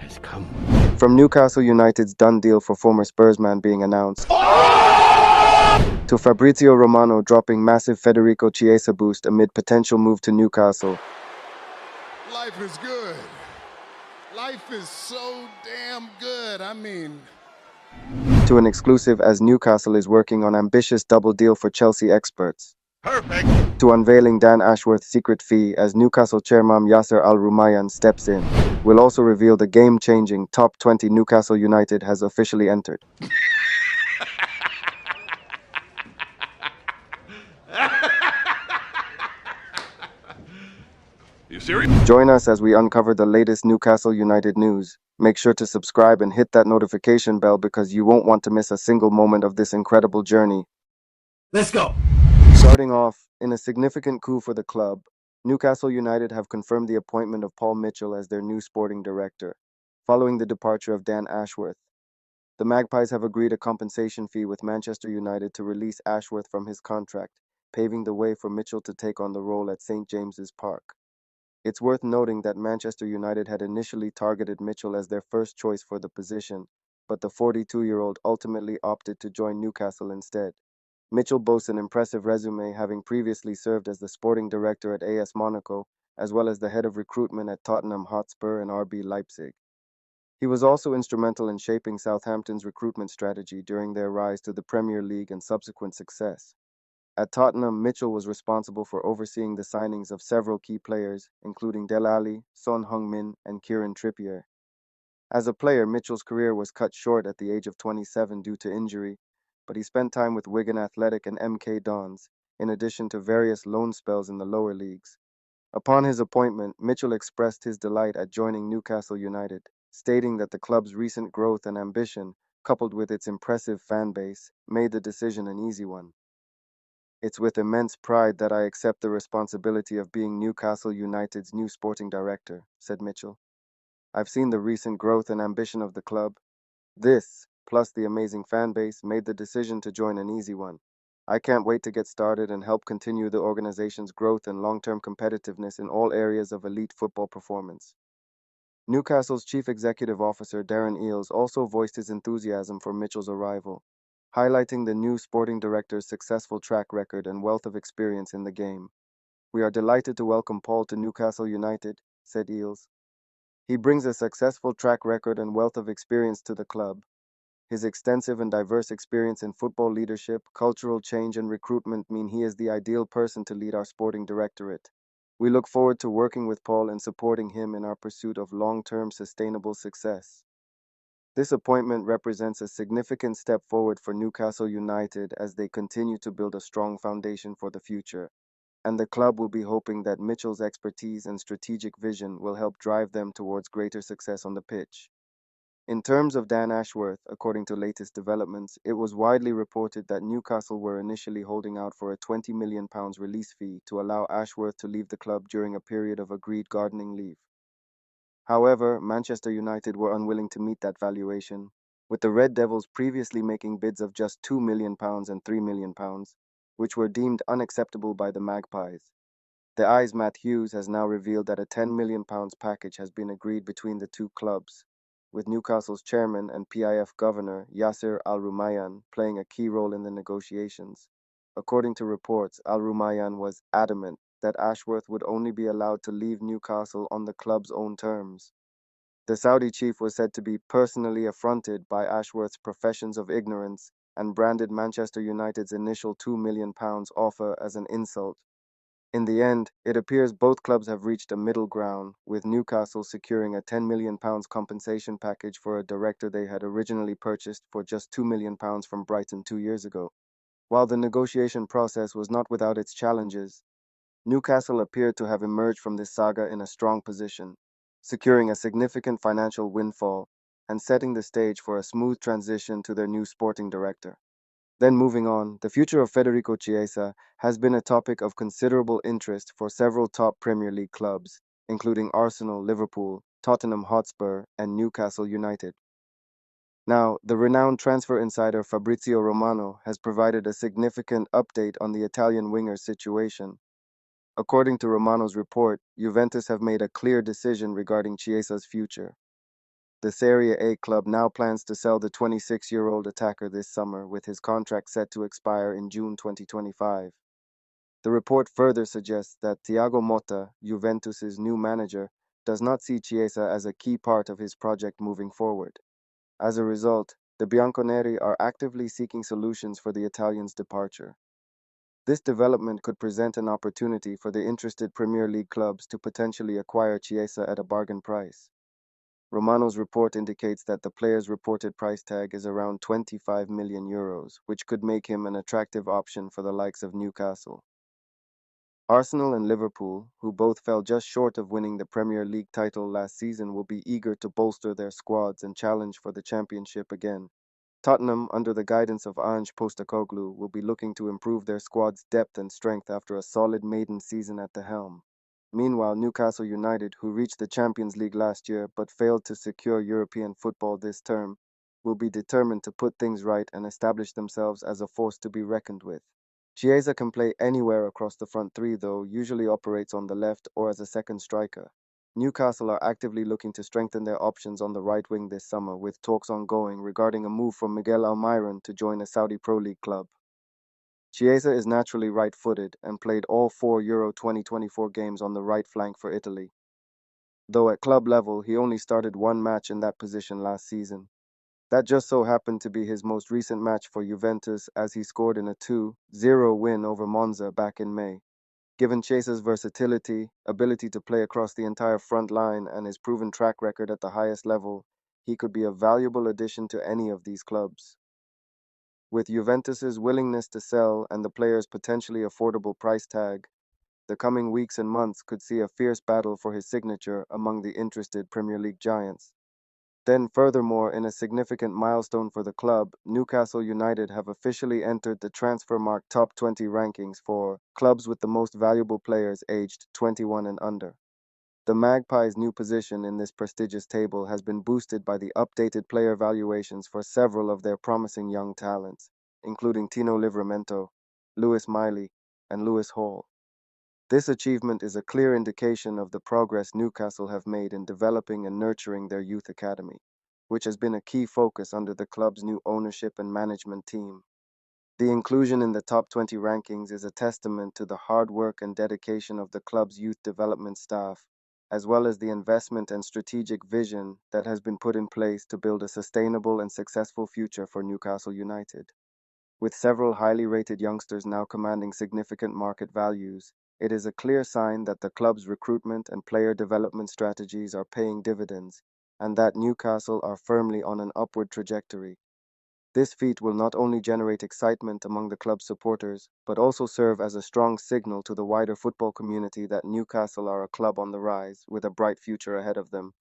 has come. From Newcastle United's done deal for former Spurs man being announced, to Fabrizio Romano dropping massive Federico Chiesa boost amid potential move to Newcastle, Life is good. Life is so damn good. I mean, to an exclusive as Newcastle is working on ambitious double deal for Chelsea experts, perfect. to unveiling Dan Ashworth's secret fee as Newcastle chairman Yasser Al Rumayyan steps in. We'll also reveal the game-changing top 20 Newcastle United has officially entered. You serious? Join us as we uncover the latest Newcastle United news. Make sure to subscribe and hit that notification bell because you won't want to miss a single moment of this incredible journey. Let's go. Starting off, in a significant coup for the club, Newcastle United have confirmed the appointment of Paul Mitchell as their new sporting director, following the departure of Dan Ashworth. The Magpies have agreed a compensation fee with Manchester United to release Ashworth from his contract, paving the way for Mitchell to take on the role at St. James's Park. It's worth noting that Manchester United had initially targeted Mitchell as their first choice for the position, but the 42-year-old ultimately opted to join Newcastle instead. Mitchell boasts an impressive resume, having previously served as the sporting director at AS Monaco, as well as the head of recruitment at Tottenham Hotspur and RB Leipzig. He was also instrumental in shaping Southampton's recruitment strategy during their rise to the Premier League and subsequent success. At Tottenham, Mitchell was responsible for overseeing the signings of several key players, including Dele Alli, Son Heung-min, and Kieran Trippier. As a player, Mitchell's career was cut short at the age of 27 due to injury, but he spent time with Wigan Athletic and MK Dons, in addition to various loan spells in the lower leagues. Upon his appointment, Mitchell expressed his delight at joining Newcastle United, stating that the club's recent growth and ambition, coupled with its impressive fan base, made the decision an easy one. "It's with immense pride that I accept the responsibility of being Newcastle United's new sporting director," said Mitchell. "I've seen the recent growth and ambition of the club. This, plus the amazing fan base, made the decision to join an easy one. I can't wait to get started and help continue the organization's growth and long-term competitiveness in all areas of elite football performance." Newcastle's chief executive officer Darren Eales also voiced his enthusiasm for Mitchell's arrival, highlighting the new sporting director's successful track record and wealth of experience in the game. "We are delighted to welcome Paul to Newcastle United," said Eales. "He brings a successful track record and wealth of experience to the club. His extensive and diverse experience in football leadership, cultural change, and recruitment mean he is the ideal person to lead our sporting directorate. We look forward to working with Paul and supporting him in our pursuit of long-term sustainable success." This appointment represents a significant step forward for Newcastle United as they continue to build a strong foundation for the future, and the club will be hoping that Mitchell's expertise and strategic vision will help drive them towards greater success on the pitch. In terms of Dan Ashworth, according to latest developments, it was widely reported that Newcastle were initially holding out for a £20 million release fee to allow Ashworth to leave the club during a period of agreed gardening leave. However, Manchester United were unwilling to meet that valuation, with the Red Devils previously making bids of just £2 million and £3 million, which were deemed unacceptable by the Magpies. The Eye's Matt Hughes has now revealed that a £10 million package has been agreed between the two clubs, with Newcastle's chairman and PIF governor Yasser Al Rumayyan playing a key role in the negotiations. According to reports, Al Rumayyan was adamant that Ashworth would only be allowed to leave Newcastle on the club's own terms. The Saudi chief was said to be personally affronted by Ashworth's professions of ignorance and branded Manchester United's initial £2 million offer as an insult. In the end, it appears both clubs have reached a middle ground, with Newcastle securing a £10 million compensation package for a director they had originally purchased for just £2 million from Brighton 2 years ago. While the negotiation process was not without its challenges, Newcastle appeared to have emerged from this saga in a strong position, securing a significant financial windfall and setting the stage for a smooth transition to their new sporting director. Then moving on, the future of Federico Chiesa has been a topic of considerable interest for several top Premier League clubs, including Arsenal, Liverpool, Tottenham Hotspur, and Newcastle United. Now, the renowned transfer insider Fabrizio Romano has provided a significant update on the Italian winger's situation. According to Romano's report, Juventus have made a clear decision regarding Chiesa's future. The Serie A club now plans to sell the 26-year-old attacker this summer, with his contract set to expire in June 2025. The report further suggests that Thiago Motta, Juventus's new manager, does not see Chiesa as a key part of his project moving forward. As a result, the Bianconeri are actively seeking solutions for the Italian's departure. This development could present an opportunity for the interested Premier League clubs to potentially acquire Chiesa at a bargain price. Romano's report indicates that the player's reported price tag is around 25 million euros, which could make him an attractive option for the likes of Newcastle. Arsenal and Liverpool, who both fell just short of winning the Premier League title last season, will be eager to bolster their squads and challenge for the championship again. Tottenham, under the guidance of Ange Postecoglou, will be looking to improve their squad's depth and strength after a solid maiden season at the helm. Meanwhile, Newcastle United, who reached the Champions League last year but failed to secure European football this term, will be determined to put things right and establish themselves as a force to be reckoned with. Chiesa can play anywhere across the front three, though, usually operates on the left or as a second striker. Newcastle are actively looking to strengthen their options on the right wing this summer, with talks ongoing regarding a move from Miguel Almiron to join a Saudi Pro League club. Chiesa is naturally right-footed and played all 4 Euro 2024 games on the right flank for Italy, though at club level he only started one match in that position last season. That just so happened to be his most recent match for Juventus, as he scored in a 2-0 win over Monza back in May. Given Chiesa's versatility, ability to play across the entire front line, and his proven track record at the highest level, he could be a valuable addition to any of these clubs. With Juventus's willingness to sell and the player's potentially affordable price tag, the coming weeks and months could see a fierce battle for his signature among the interested Premier League giants. Then, furthermore, in a significant milestone for the club, Newcastle United have officially entered the Transfermarkt Top 20 rankings for clubs with the most valuable players aged 21 and under. The Magpies' new position in this prestigious table has been boosted by the updated player valuations for several of their promising young talents, including Tino Livramento, Lewis Miley, and Lewis Hall. This achievement is a clear indication of the progress Newcastle have made in developing and nurturing their youth academy, which has been a key focus under the club's new ownership and management team. The inclusion in the top 20 rankings is a testament to the hard work and dedication of the club's youth development staff, as well as the investment and strategic vision that has been put in place to build a sustainable and successful future for Newcastle United. With several highly rated youngsters now commanding significant market values, it is a clear sign that the club's recruitment and player development strategies are paying dividends, and that Newcastle are firmly on an upward trajectory. This feat will not only generate excitement among the club's supporters, but also serve as a strong signal to the wider football community that Newcastle are a club on the rise, with a bright future ahead of them.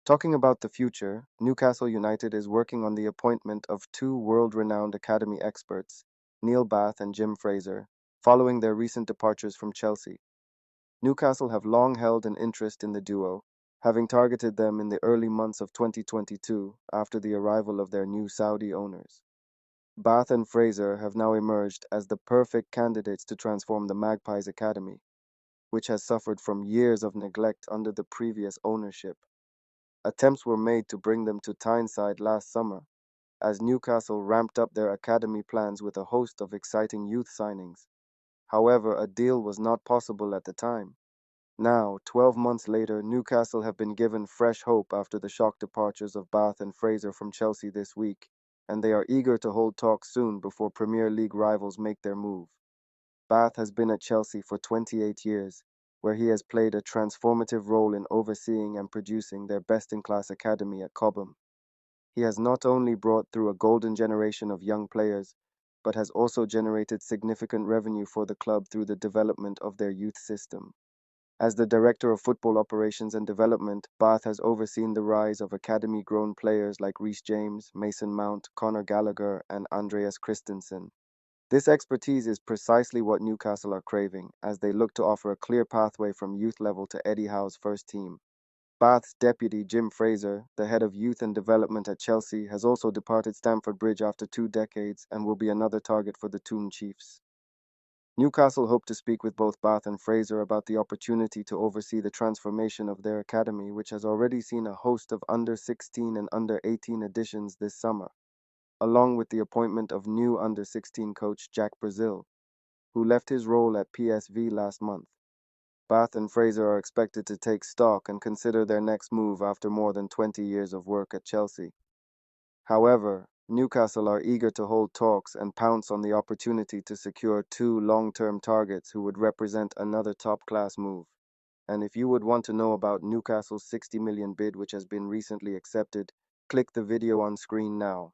Talking about the future, Newcastle United is working on the appointment of two world-renowned academy experts, Neil Bath and Jim Fraser, following their recent departures from Chelsea. Newcastle have long held an interest in the duo, having targeted them in the early months of 2022 after the arrival of their new Saudi owners. Bath and Fraser have now emerged as the perfect candidates to transform the Magpies Academy, which has suffered from years of neglect under the previous ownership. Attempts were made to bring them to Tyneside last summer, as Newcastle ramped up their academy plans with a host of exciting youth signings. However, a deal was not possible at the time. Now, 12 months later, Newcastle have been given fresh hope after the shock departures of Bath and Fraser from Chelsea this week, and they are eager to hold talks soon before Premier League rivals make their move. Bath has been at Chelsea for 28 years, where he has played a transformative role in overseeing and producing their best-in-class academy at Cobham. He has not only brought through a golden generation of young players, but has also generated significant revenue for the club through the development of their youth system. As the Director of Football Operations and Development, Bath has overseen the rise of academy-grown players like Reece James, Mason Mount, Conor Gallagher, and Andreas Christensen. This expertise is precisely what Newcastle are craving, as they look to offer a clear pathway from youth level to Eddie Howe's first team. Bath's deputy, Jim Fraser, the head of youth and development at Chelsea, has also departed Stamford Bridge after 2 decades and will be another target for the Toon Chiefs. Newcastle hope to speak with both Bath and Fraser about the opportunity to oversee the transformation of their academy, which has already seen a host of under 16 and under 18 additions this summer, along with the appointment of new under 16 coach Jack Brazil, who left his role at PSV last month. Bath and Fraser are expected to take stock and consider their next move after more than 20 years of work at Chelsea. However, Newcastle are eager to hold talks and pounce on the opportunity to secure two long-term targets who would represent another top-class move. And if you would want to know about Newcastle's 60 million bid which has been recently accepted, click the video on screen now.